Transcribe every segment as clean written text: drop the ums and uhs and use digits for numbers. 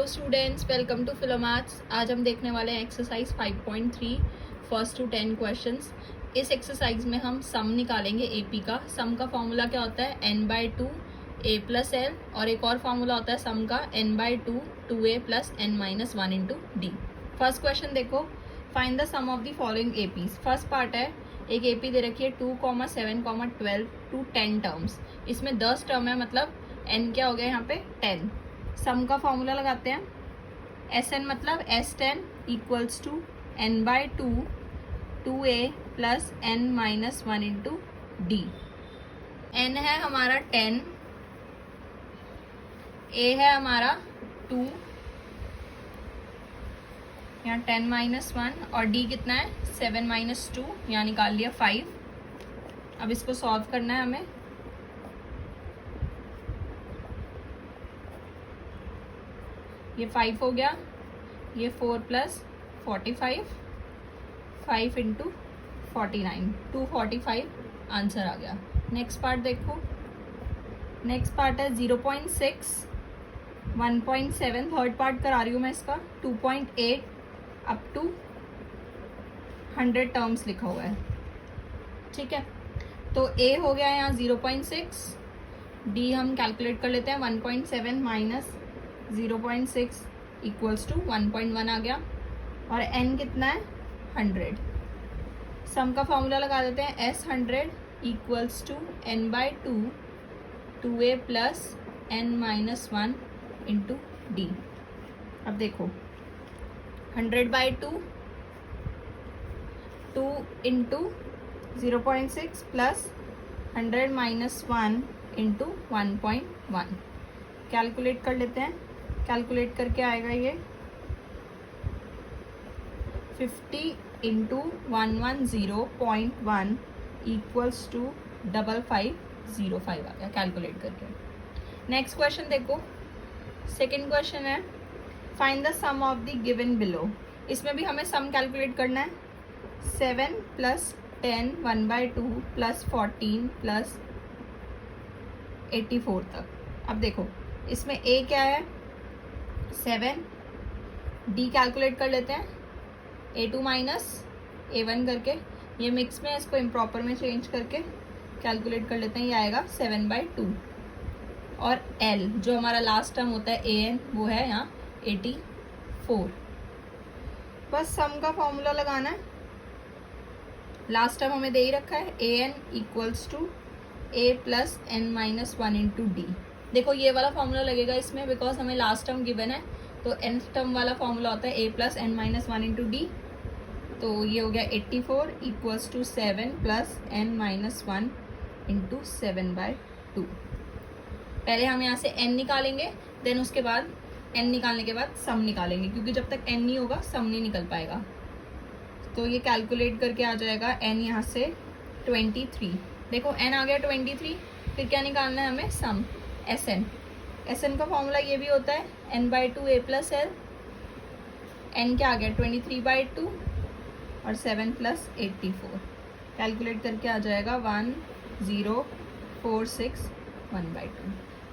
Students, welcome to फिलोमैथ्स। आज हम देखने वाले हैं एक्सरसाइज 5.3 फर्स्ट टू 10 क्वेश्चंस। इस एक्सरसाइज में हम सम निकालेंगे एपी का। सम का फॉर्मूला क्या होता है? n/2 a प्लस एल, और एक और फॉर्मूला होता है सम का n/2 2a plus n-1 into D. First question देखो, find the sum of the following APs. First part है, एक एपी दे रखी है 2, 7, 12 टू 10 टर्म्स। इसमें 10 टर्म है, मतलब n क्या हो गया यहाँ पे 10। सम का फॉर्मूला लगाते हैं, Sn मतलब S10 equals to n/2 2a plus n-1 into D. n है हमारा 10, a है हमारा 2, यहाँ 10-1, और d कितना है 7-2, यहाँ निकाल लिया 5। अब इसको सॉल्व करना है हमें। ये 5 हो गया, ये 4 प्लस 45, 5 इंटू 49, 245 आंसर आ गया। नेक्स्ट पार्ट देखो, नेक्स्ट पार्ट है 0.6, 1.7, थर्ड पार्ट करा रही हूँ मैं इसका, 2.8 अप टू 100 टर्म्स लिखा हुआ है, ठीक है। तो a हो गया यहाँ 0.6, d हम कैलकुलेट कर लेते हैं, 1.7 माइनस 0.6 इक्वल्स टू 1.1 आ गया, और n कितना है 100। सम का फॉर्मूला लगा देते हैं, S100 equals to n/2 2a plus n-1 into D. अब देखो 100/2 2 into 0.6 plus 100 minus 1 into 1.1 calculate कर लेते हैं। कैलकुलेट करके आएगा ये 50 इंटू 110.1 इक्वल्स टू 5505 आ गया कैलकुलेट करके। नेक्स्ट क्वेश्चन देखो, सेकेंड क्वेश्चन है, find the sum of the given below. इसमें भी हमें सम कैलकुलेट करना है। 7 प्लस 10 1/2 प्लस 14 प्लस 84 तक। अब देखो इसमें a क्या है 7, d कैलकुलेट कर लेते हैं, a2 माइनस a1 करके, ये मिक्स में इसको इम्प्रॉपर में चेंज करके कैलकुलेट कर लेते हैं। ये आएगा 7/2, और l जो हमारा लास्ट टर्म होता है an वो है यहाँ 84। बस सम का फॉर्मूला लगाना है। लास्ट टर्म हमें दे ही रखा है, an equals to a plus n-1 into D. देखो ये वाला फॉर्मूला लगेगा इसमें, बिकॉज हमें लास्ट टर्म गिवन है, तो nth टर्म वाला फॉर्मूला होता है a plus n-1 into D. तो ये हो गया 84 equals to 7 plus n-1 into 7/2। पहले हम यहाँ से n निकालेंगे, देन उसके बाद n निकालने के बाद सम निकालेंगे, क्योंकि जब तक n नहीं होगा सम नहीं निकल पाएगा। तो ये कैलकुलेट करके आ जाएगा n यहाँ से 23। देखो n आ गया 23, फिर क्या निकालना है हमें सम Sn का फॉर्मूला ये भी होता है n/2 a plus L. n क्या आ गया 23/2 और 7 प्लस 84 कैलकुलेट करके आ जाएगा 1046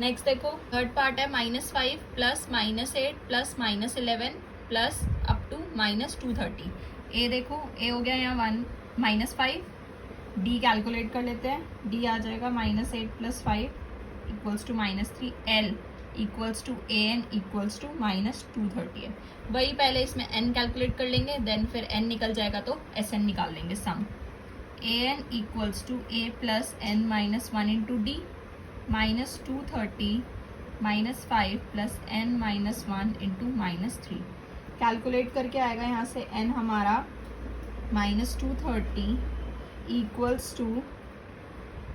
नेक्स्ट देखो थर्ड पार्ट है, -5 plus -8 plus -11 plus up to -230। ए देखो ए हो गया यहाँ -5, डी कैलकुलेट कर लेते हैं, डी आ जाएगा -8 plus 5 equals to -3, L equals to an equals to -230 है। वही पहले इसमें n कैलकुलेट कर लेंगे, देन फिर n निकल जाएगा तो Sn निकाल लेंगे। Sum an equals to a plus n-1 into D, -230 -5 plus n-1 into -3 calculate करके आएगा यहाँ से n हमारा -230 इक्वल्स टू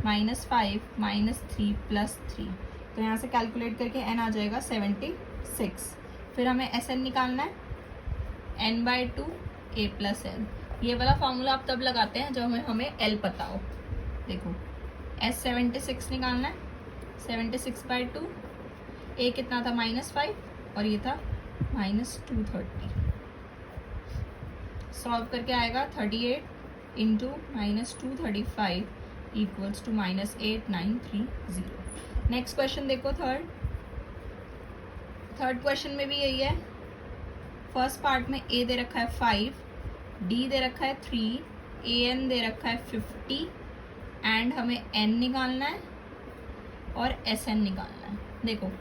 -5 -3 प्लस 3। तो यहाँ से कैलकुलेट करके n आ जाएगा 76। फिर हमें Sn निकालना है, n/2 a प्लस एल। ये वाला फॉर्मूला आप तब लगाते हैं जब हमें l पता हो। देखो S76 निकालना है, 76/2, a कितना था -5 और ये था -230। सॉल्व करके आएगा 38 into -235 equals to -8930। Next question देखो थर्ड, थर्ड क्वेश्चन में भी यही है। फर्स्ट पार्ट में ए दे रखा है 5, डी दे रखा है 3, ए एन दे रखा है 50 एंड हमें एन निकालना है और एस एन निकालना है। देखो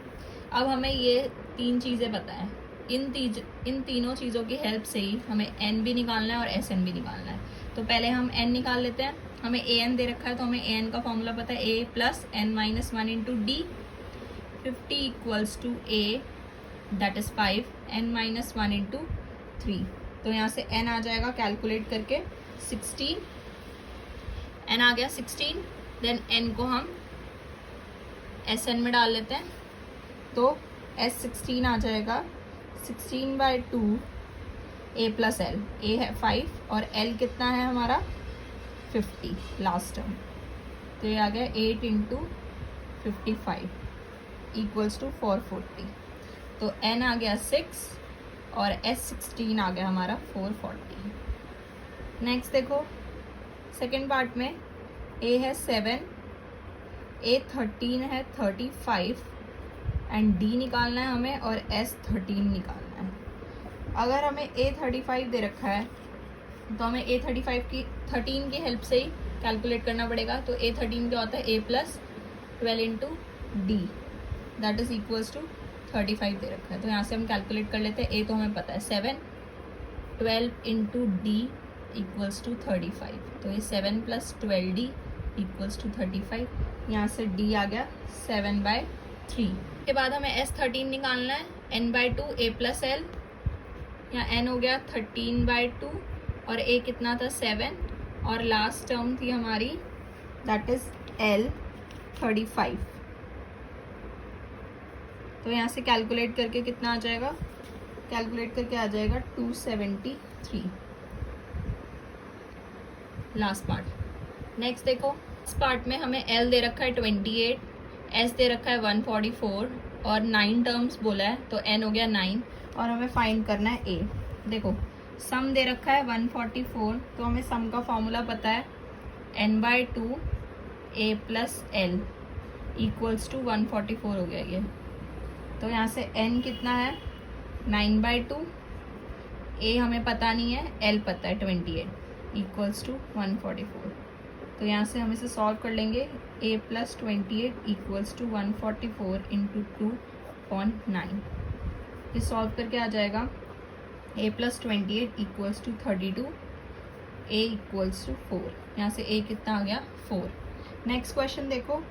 अब हमें ये 3 चीज़ें पता है, इन तीनों चीज़ों की हेल्प से ही हमें एन भी निकालना है और एस एन भी निकालना है। तो पहले हम एन निकाल लेते हैं। हमें ए एन दे रखा है तो हमें ए एन का फॉर्मूला पता है, A plus N minus 1 into D. 50 equals to A that is 5 N minus 1 into 3। तो यहाँ से एन आ जाएगा कैलकुलेट करके 16, एन आ गया 16। देन एन को हम एस एन में डाल लेते हैं, तो एस 16 आ जाएगा 16/2 ए प्लस एल। ए है 5 और एल कितना है हमारा 50 लास्ट टर्म, तो ये आ गया 8 इंटू 55 इक्वल्स टू 440। तो एन आ गया 6 और एस 16 आ गया हमारा 440। नेक्स्ट देखो सेकेंड पार्ट में ए है 7, ए 13 है 35 एंड डी निकालना है हमें और एस 13 निकालना है। अगर हमें ए 35 दे रखा है तो हमें ए 35 की 13 की हेल्प से ही कैलकुलेट करना पड़ेगा। तो ए 13 क्या होता है, A plus 12 into D that is equals to 35 दे रखा है। तो यहाँ से हम कैलकुलेट कर लेते हैं। ए तो हमें पता है 7, 12 इंटू डी इक्वल्स टू 35। तो ये 7 प्लस 12d इक्वल्स टू 35। यहाँ से d आ गया 7/3। के बाद हमें S13 निकालना है, n/2 a प्लस एल। यहाँ n हो गया 13/2 और a कितना था 7 और लास्ट टर्म थी हमारी दैट इज l 35। तो यहाँ से कैलकुलेट करके कितना आ जाएगा, कैलकुलेट करके आ जाएगा 273 लास्ट पार्ट। नेक्स्ट देखो इस पार्ट में हमें L दे रखा है 28, S दे रखा है 144 और 9 टर्म्स बोला है तो N हो गया 9 और हमें फाइंड करना है A। देखो सम दे रखा है 144 तो हमें सम का फॉर्मूला पता है n/2 a plus L equals to 144 हो गया ये। तो यहाँ से n कितना है 9/2, a हमें पता नहीं है, l पता है 28 इक्वल्स टू 144। तो यहाँ से हम इसे सॉल्व कर लेंगे। a plus 28 equals to 144 into 2/9। ये सॉल्व करके आ जाएगा a plus 28 equals to 32, a equals to 4। यहाँ से a कितना आ गया 4। नेक्स्ट क्वेश्चन देखो,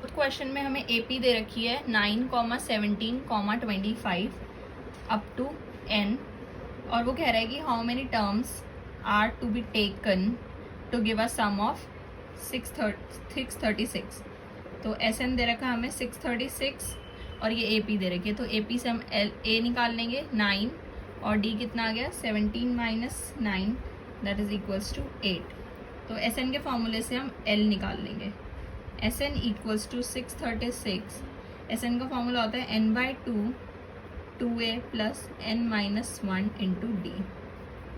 क्वेश्चन में हमें AP दे रखी है 9, 17, 25 अप टू n और वो कह रहा है कि how many terms are to be taken to give a sum of 636। तो SN दे रखा है हमें 636 और ये AP दे रखी है। तो AP से हम A निकाल लेंगे 9 और D कितना आ गया 17 minus 9 that is equals to 8। तो SN के फॉर्मूले से हम L निकाल लेंगे। SN equals to 636। SN का फॉर्मूला होता है n/2 2a plus n minus 1 into D.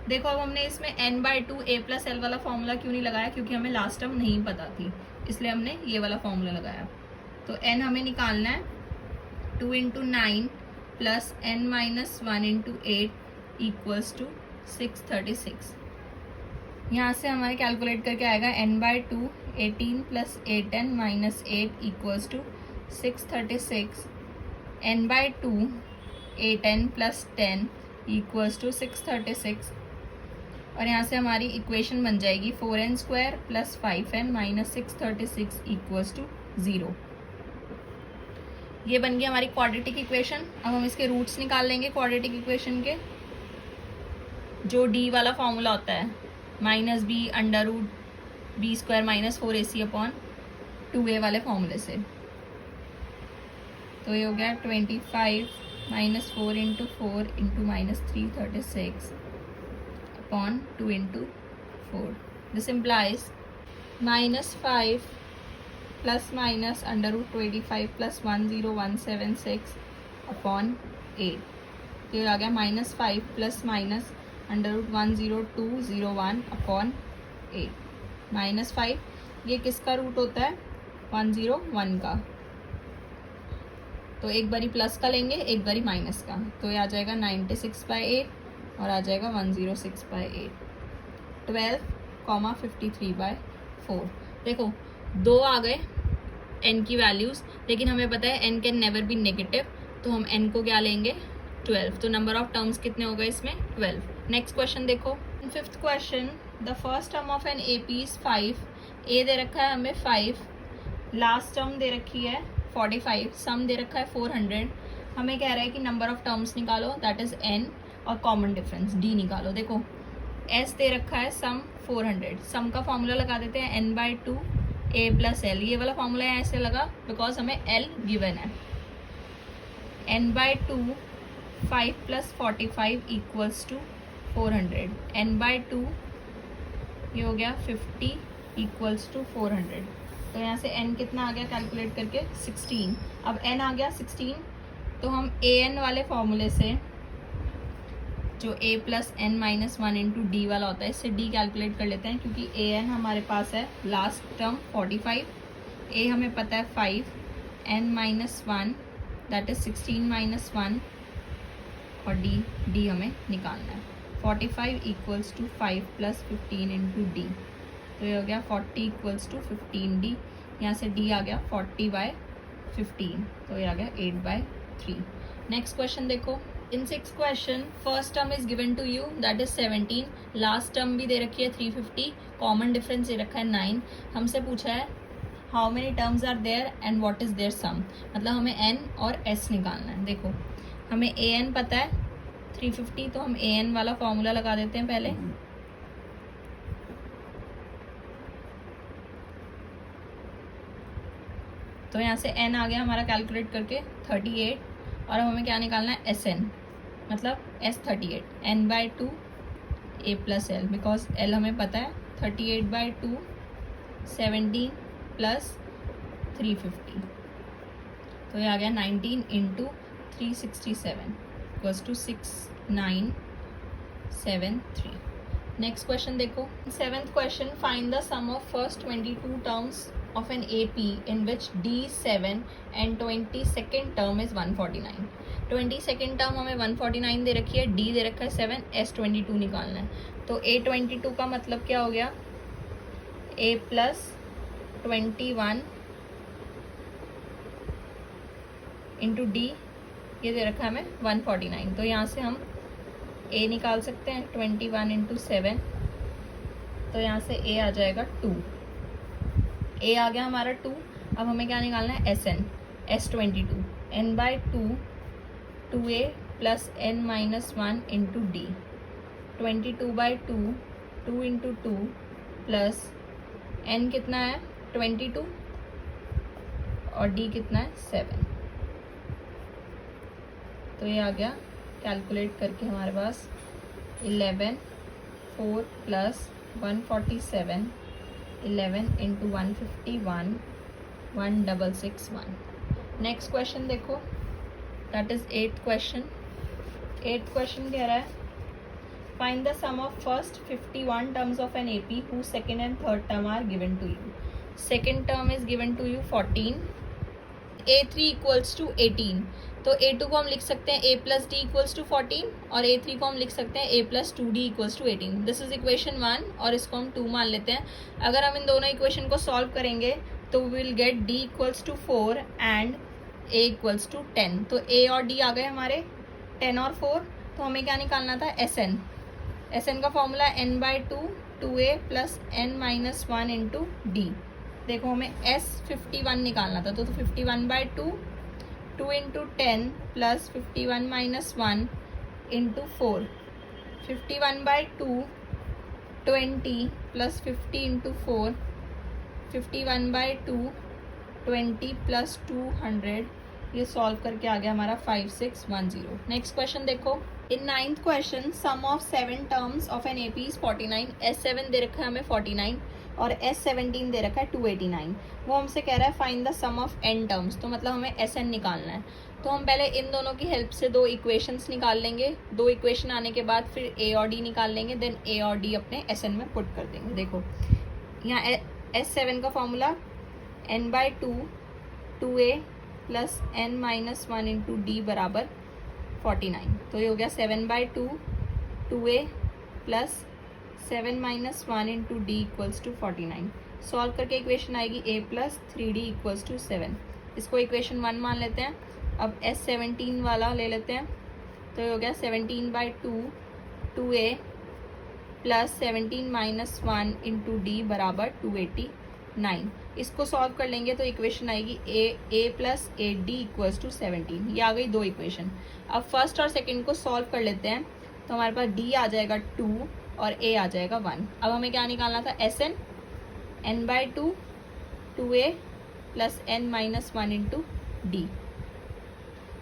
देखो अब हमने इसमें n/2 a प्लस एल वाला फॉर्मूला क्यों नहीं लगाया, क्योंकि हमें लास्ट टर्म नहीं पता थी, इसलिए हमने ये वाला फॉर्मूला लगाया। तो n हमें निकालना है 2 into 9 plus n minus 1 into 8 equals to 636। यहाँ से हमारे कैलकुलेट करके आएगा n/2 18 plus 8n minus 8 equals to 636। n/2 8n plus 10 equals to 636 और यहाँ से हमारी इक्वेशन बन जाएगी 4n² plus 5n minus 636 equals to 0। ये बन गई हमारी क्वाड्रेटिक इक्वेशन। अब हम इसके रूट्स निकाल लेंगे क्वाड्रेटिक इक्वेशन के। जो डी वाला फॉर्मूला होता है -b under root b² minus 4ac upon 2a वाले फॉर्मूले से। तो ये हो गया 25 minus 4 into 4 into minus 336 upon 2 into 4। This implies -5 plus minus under root 25 plus 10176 upon 8। तो ये आ गया -5 plus minus under root 10201 upon 8। -5 ये किसका रूट होता है 101 का। तो एक बारी प्लस का लेंगे, एक बारी माइनस का, तो ये आ जाएगा 96/8 और आ जाएगा 106/8। 12,53/4। देखो 2 आ गए n की वैल्यूज़, लेकिन हमें पता है n can never be negative, तो हम n को क्या लेंगे 12। तो नंबर ऑफ टर्म्स कितने हो गए इसमें 12। नेक्स्ट क्वेश्चन देखो, fifth question, the first term of an AP is 5। A दे रखा है हमें 5, लास्ट टर्म दे रखी है 45, सम दे रखा है 400। हमें कह रहा है कि नंबर ऑफ टर्म्स निकालो, दैट इज n, और कॉमन डिफरेंस d निकालो। देखो s दे रखा है सम 400, सम का फॉर्मूला लगा देते हैं n/2 a + l। ये वाला फॉर्मूला ऐसे लगा बिकॉज हमें l गिवन है। n/2 5 + 45 = 400, n/2 ये हो गया 50 = 400। तो यहाँ से n कितना आ गया कैलकुलेट करके 16। अब n आ गया 16, तो हम an वाले फॉर्मूले से जो a + n - 1 × d वाला होता है, इससे d कैलकुलेट कर लेते हैं, क्योंकि an हमारे पास है लास्ट टर्म 45, a हमें पता है 5, n - 1 दैट इज 16 - 1 और d हमें निकालना है। 45 = 5 + 15 × d, तो ये हो गया 40 = 15d। यहाँ से d आ गया 40/15, तो ये आ गया 8/3। नेक्स्ट क्वेश्चन देखो, in 6 question first term is given to you that is 17, last term भी दे रखी है 350, कॉमन डिफरेंस दे रखा है 9। हमसे पूछा है how many terms are there and what is their sum, मतलब हमें n और s निकालना है। देखो हमें an पता है 350, तो हम an वाला फॉर्मूला लगा देते हैं पहले। तो यहाँ से n आ गया हमारा कैलकुलेट करके 38, और अब हमें क्या निकालना है Sn, मतलब S38, n/2 a + l, because l हमें पता है 38/2 17 + 350, तो ये आ गया 19 × 367 = 6973। नेक्स्ट क्वेश्चन देखो, 7th question, find the sum of first 22 terms of an AP in which D7 and 22nd term is 149। 22nd term हमें 149 दे रखी है, D दे रखा है 7, S22 निकालना है। तो A22 का मतलब क्या हो गया, A + 21 × D, ये दे रखा है हमें 149। तो यहाँ से हम A निकाल सकते हैं 21 × 7, तो यहाँ से A आ जाएगा 2। a आ गया हमारा 2। अब हमें क्या निकालना है Sn, S22, n/2 2a + n - 1 × d, 22/2 2 × 2 plus n कितना है 22 और d कितना है 7। तो ये आ गया कैलकुलेट करके हमारे पास 11 4 + 147 11 × 151 1661। नेक्स्ट क्वेश्चन देखो, that is 8th question. 8th question कह रहा है find the sum of first 51 terms of an AP whose second and third term are given to you। Second term is given to you 14, A3 = 18। तो A2 को हम लिख सकते हैं a + d = 14, और A3 को हम लिख सकते हैं a + 2d = 18। This is equation 1, और इसको हम 2 मान लेते हैं। अगर हम इन दोनों इक्वेशन को सॉल्व करेंगे तो we will get d = 4 and a = 10। तो a और d आ गए हमारे 10 और 4। तो हमें क्या निकालना था Sn। Sn का formula n/2 2a + n - 1 × d। देखो हमें S51 निकालना था, तो 51/2 2 × 10 + 51 - 1 × 4, 51/2 20 + 50 × 4, 51/2 20 + 200। ये सॉल्व करके आ गया हमारा 5610। नेक्स्ट क्वेश्चन देखो, in 9th question sum of 7 terms of an AP is 49। S7 दे रखा है हमें 49 और S17 दे रखा है 289। वो हमसे कह रहा है find the sum of n terms, तो मतलब हमें Sn निकालना है। तो हम पहले इन दोनों की हेल्प से 2 इक्वेशंस निकाल लेंगे। 2 इक्वेशन आने के बाद फिर a और d निकाल लेंगे, देन a और d अपने Sn में पुट कर देंगे। देखो यहाँ S7 का formula n/2 2a plus n minus 1 into D बराबर 49। तो ये हो गया 7/2 2a plus 7 minus 1 into D equals to 49। Solve करके इक्वेशन आएगी a plus 3d equals to 7। इसको इक्वेशन 1 मान लेते हैं। अब S17 वाला ले लेते हैं। तो ये हो गया 17/2 2a plus 17 minus 1 into D बराबर 289। इसको सॉल्व कर लेंगे तो इक्वेशन आएगी a plus 8d equals to 17। ये आ गई दो इक्वेशन। अब फर्स्ट और सेकंड को सॉल्व कर लेते हैं। तो हमारे पास d आ जाएगा 2 और a आ जाएगा 1। अब हमें क्या निकालना था, Sn n/2 2a plus n minus 1 into D.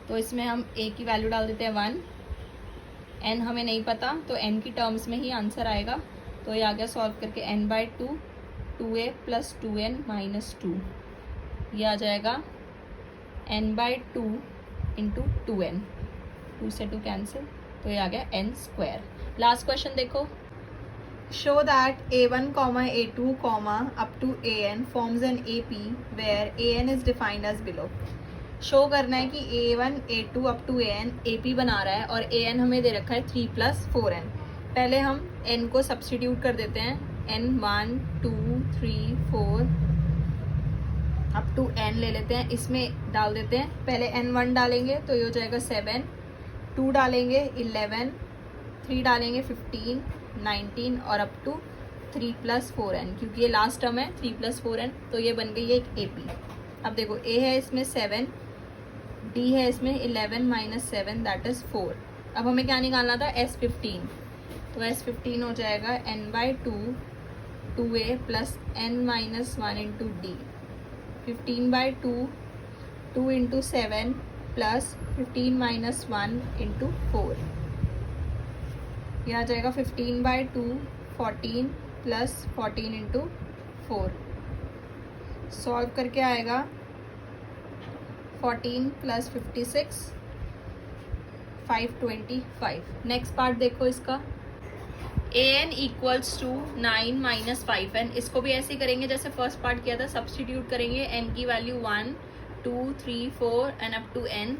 तो इसमें हम a की वैल्यू डाल देते हैं 1, n हमें नहीं पता तो n की टर्म्स में ही आंसर आएगा। तो ये आ गया सॉल्व करके n/2 2a plus 2n minus 2। ये आ जाएगा n/2 इंटू 2n, 2 से 2 कैंसिल, तो ये आ गया n स्क्वायर। लास्ट क्वेश्चन देखो। Show that a1, a2, up to an forms an AP where an is defined as below। Show करना है कि a1 a2 up to an AP बना रहा है और an हमें दे रखा है 3 प्लस 4n। पहले हम n को सब्सटीट्यूट कर देते हैं। n 1 2 3 4 अप टू n ले लेते हैं, इसमें डाल देते हैं। पहले n1 डालेंगे तो ये हो जाएगा 7, 2 डालेंगे 11, 3 डालेंगे 15 19 और अप टू 3 प्लस 4n, क्योंकि ये लास्ट टर्म है 3 प्लस 4n, तो ये बन गई है एक AP। अब देखो a है इसमें 7, d है इसमें 11 माइनस 7 दैट इज 4। अब हमें क्या निकालना था, S15। तो S15 हो जाएगा n/2 2a plus n minus 1 into D. 15/2 2 into 7 plus 15 minus 1 into 4। यह आ जाएगा 15/2 14 प्लस 14 इंटू 4। सॉल्व करके आएगा 14 प्लस 56 525। नेक्स्ट पार्ट देखो इसका। an equals to 9 minus 5n। इसको भी ऐसे ही करेंगे जैसे फर्स्ट पार्ट किया था, सब्सटीट्यूट करेंगे n की value 1 2 3 4 and up to n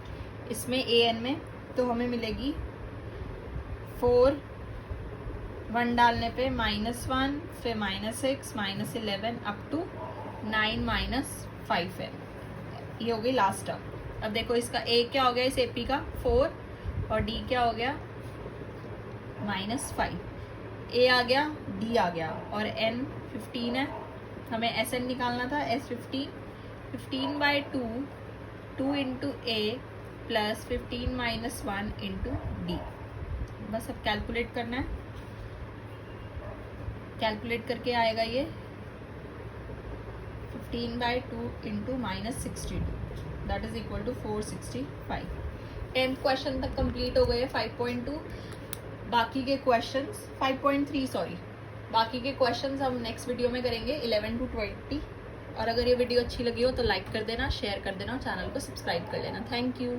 इसमें an में, तो हमें मिलेगी 4 1 डालने पे -1 फिर -6 -11 अप टू 9 माइनस 5n। ये हो गई लास्ट टर्म। अब देखो इसका a क्या हो गया इस AP का 4 और d क्या हो गया -5। a आ गया d आ गया और n 15 है। हमें Sn निकालना था, S15 15/2 2 into a plus 15 minus 1 into D. बस अब कैलकुलेट करना है। कैलकुलेट करके आएगा ये 15/2 into -62 that is equal to 465। 10th क्वेश्चन तक कंप्लीट हो गए 5.2। बाकी के क्वेश्चंस 5.3 सॉरी, बाकी के क्वेश्चंस हम नेक्स्ट वीडियो में करेंगे 11 to 20। और अगर ये वीडियो अच्छी लगी हो तो लाइक कर देना, शेयर कर देना, चैनल को सब्सक्राइब कर लेना। Thank you.